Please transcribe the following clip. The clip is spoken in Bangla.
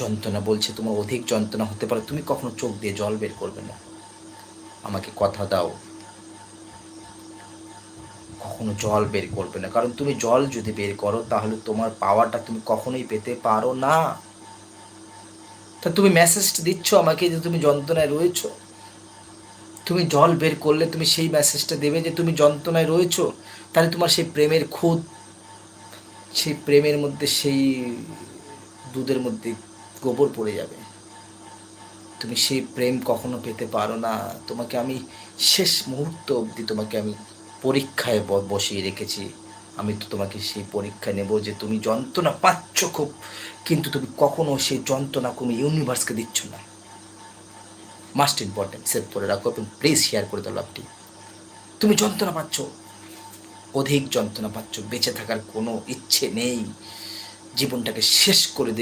যন্ত্রণা বলছে, তোমার অধিক যন্ত্রণা হতে পারে, তুমি কখনো চোখ দিয়ে জল বের করবে না। আমাকে কথা দাও, কখনো জল বের করবে না। কারণ তুমি জল যদি বের করো তাহলে তোমার পাওয়াটা তুমি কখনোই পেতে পারো না। তা তুমি মেসেজটা দিচ্ছ আমাকে যে তুমি যন্ত্রণায় রয়েছো, তুমি জল বের করলে তুমি সেই মেসেজটা দেবে যে তুমি যন্ত্রণায় রয়েছো। তাহলে তোমার সেই প্রেমের খুঁত, সেই প্রেমের মধ্যে, সেই দুধের মধ্যে গোবর পড়ে যাবে। তুমি সেই প্রেম কখনো পেতে পারো না। তোমাকে আমি শেষ মুহূর্ত অবধি তোমাকে আমি পরীক্ষায় বসিয়ে রেখেছি। আমি তো তোমাকে সেই পরীক্ষা নেব যে তুমি যন্ত্রণা পাচ্ছ খুব, কিন্তু তুমি কখনো সেই যন্ত্রণা কোনো ইউনিভার্সকে দিচ্ছ না। মাস্ট ইম্পর্টেন্ট, সেভ করে রাখো এবং প্লিজ শেয়ার করে দাও লাভটি। তুমি যন্ত্রণা পাচ্ছ, অধিক যন্ত্রণা পাচ্ছ, বেঁচে থাকার কোনো ইচ্ছে নেই, জীবনটাকে শেষ করে